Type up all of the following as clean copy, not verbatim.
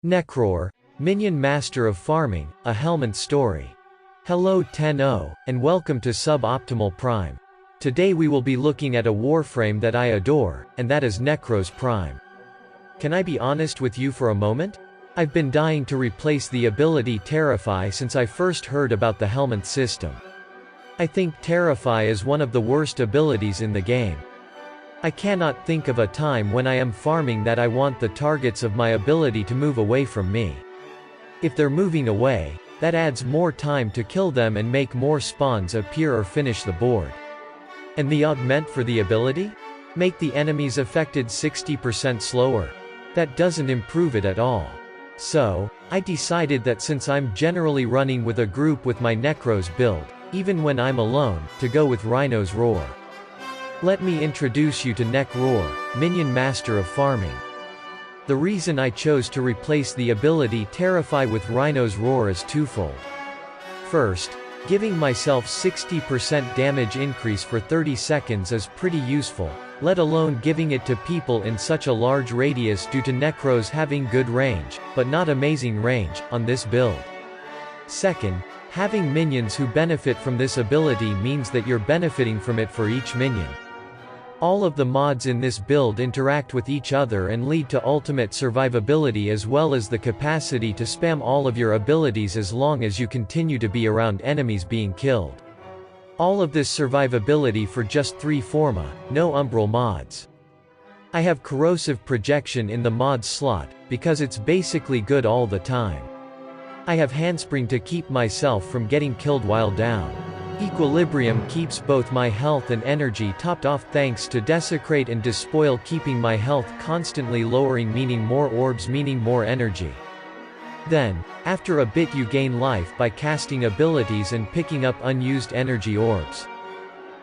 Nekroar, Minion Master of Farming, a Helminth story. Hello 10-0, and welcome to Suboptimal Prime. Today we will be looking at a Warframe that I adore, and that is Nekros Prime. Can I be honest with you for a moment? I've been dying to replace the ability Terrify since I first heard about the Helminth system. I think Terrify is one of the worst abilities in the game. I cannot think of a time when I am farming that I want the targets of my ability to move away from me. If they're moving away, that adds more time to kill them and make more spawns appear or finish the board. And the augment for the ability? Make the enemies affected 60% slower. That doesn't improve it at all. So, I decided that since I'm generally running with a group with my Nekros build, even when I'm alone, to go with Rhino's Roar. Let me introduce you to Nekroar, Minion Master of Farming. The reason I chose to replace the ability Terrify with Rhino's Roar is twofold. First, giving myself 60% damage increase for 30 seconds is pretty useful, let alone giving it to people in such a large radius due to Nekros having good range, but not amazing range, on this build. Second, having minions who benefit from this ability means that you're benefiting from it for each minion. All of the mods in this build interact with each other and lead to ultimate survivability as well as the capacity to spam all of your abilities as long as you continue to be around enemies being killed. All of this survivability for just 3 Forma, no Umbral mods. I have Corrosive Projection in the mod slot, because it's basically good all the time. I have Handspring to keep myself from getting killed while down. Equilibrium keeps both my health and energy topped off thanks to Desecrate and Despoil keeping my health constantly lowering meaning more orbs meaning more energy. Then, after a bit you gain life by casting abilities and picking up unused energy orbs.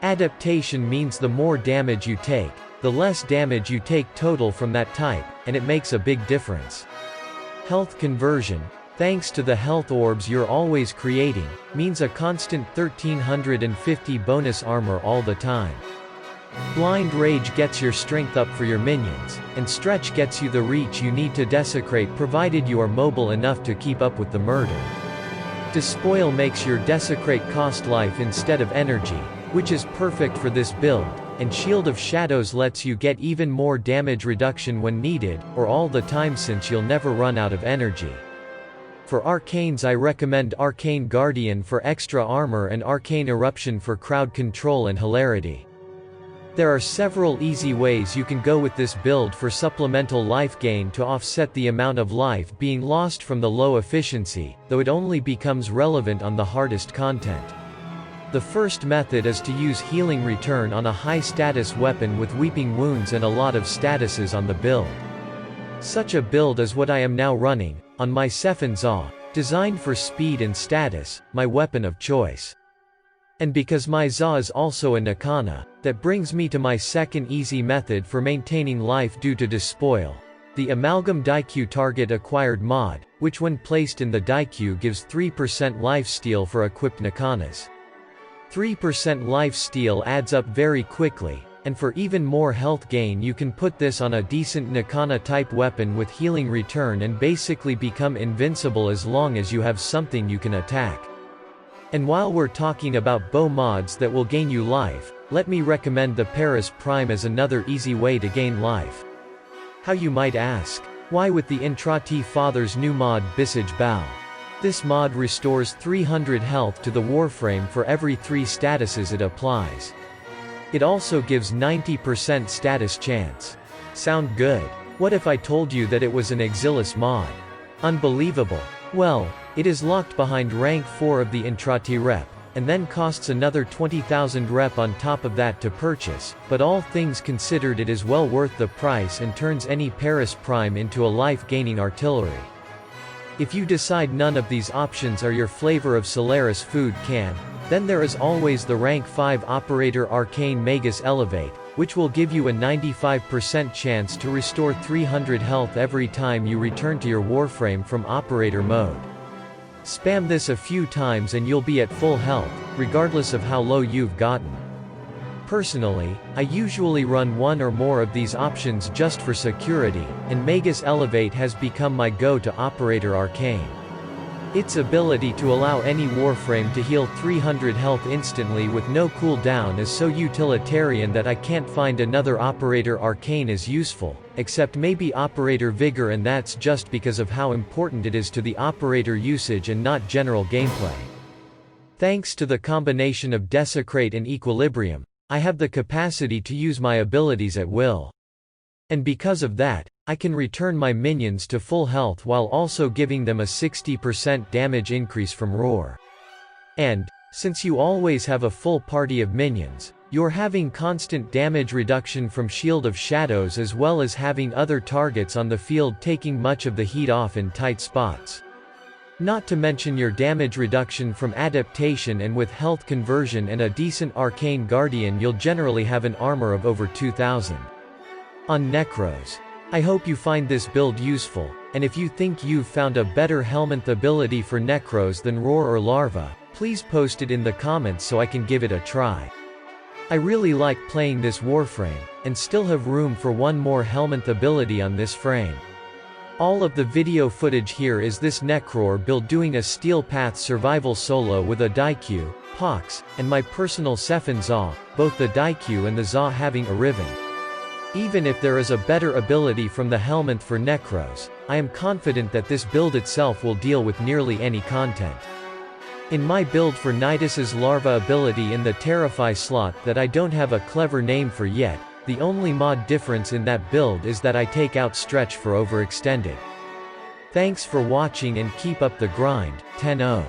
Adaptation means the more damage you take, the less damage you take total from that type, and it makes a big difference. Health Conversion, thanks to the health orbs you're always creating, means a constant 1350 bonus armor all the time. Blind Rage gets your strength up for your minions, and Stretch gets you the reach you need to desecrate provided you are mobile enough to keep up with the murder. Despoil makes your desecrate cost life instead of energy, which is perfect for this build, and Shield of Shadows lets you get even more damage reduction when needed, or all the time since you'll never run out of energy. For Arcanes I recommend Arcane Guardian for extra armor and Arcane Eruption for crowd control and hilarity. There are several easy ways you can go with this build for supplemental life gain to offset the amount of life being lost from the low efficiency, though it only becomes relevant on the hardest content. The first method is to use Healing Return on a high status weapon with Weeping Wounds and a lot of statuses on the build. Such a build is what I am now running, on my Sephin Zaw, designed for speed and status, my weapon of choice. And because my Zaw is also a Nakana, that brings me to my second easy method for maintaining life due to Despoil. The Amalgam Daikyu Target Acquired mod, which when placed in the Daikyu gives 3% lifesteal for equipped Nakanas. 3% lifesteal adds up very quickly, and for even more health gain you can put this on a decent Nakana type weapon with Healing Return and basically become invincible as long as you have something you can attack. And while we're talking about bow mods that will gain you life, let me recommend the Paris Prime as another easy way to gain life. How you might ask? Why with the Intrati Father's new mod Visage Bow. This mod restores 300 health to the Warframe for every 3 statuses it applies. It also gives 90% status chance. Sound good? What if I told you that it was an Exilis mod? Unbelievable. Well, it is locked behind rank 4 of the Intrati rep, and then costs another 20,000 rep on top of that to purchase, but all things considered it is well worth the price and turns any Paris Prime into a life-gaining artillery. If you decide none of these options are your flavor of Solaris food can, then there is always the rank 5 Operator Arcane Magus Elevate, which will give you a 95% chance to restore 300 health every time you return to your Warframe from Operator mode. Spam this a few times and you'll be at full health, regardless of how low you've gotten. Personally, I usually run one or more of these options just for security, and Magus Elevate has become my go-to operator arcane. Its ability to allow any Warframe to heal 300 health instantly with no cooldown is so utilitarian that I can't find another operator arcane as useful, except maybe Operator Vigor, and that's just because of how important it is to the operator usage and not general gameplay. Thanks to the combination of Desecrate and Equilibrium, I have the capacity to use my abilities at will. And because of that, I can return my minions to full health while also giving them a 60% damage increase from Roar. And, since you always have a full party of minions, you're having constant damage reduction from Shield of Shadows as well as having other targets on the field taking much of the heat off in tight spots. Not to mention your damage reduction from adaptation, and with health conversion and a decent arcane guardian you'll generally have an armor of over 2000. On Nekros. I hope you find this build useful, and if you think you've found a better Helminth ability for Nekros than Roar or Larva, please post it in the comments so I can give it a try. I really like playing this Warframe, and still have room for one more Helminth ability on this frame. All of the video footage here is this Nekroar build doing a Steel Path survival solo with a Daikyu, Pox, and my personal Sephin Za, both the Daikyu and the Za having a Riven. Even if there is a better ability from the Helminth for Nekros, I am confident that this build itself will deal with nearly any content. In my build for Nidus's Larva ability in the Terrify slot that I don't have a clever name for yet, the only mod difference in that build is that I take out Stretch for Overextended. Thanks for watching and keep up the grind, 10-0.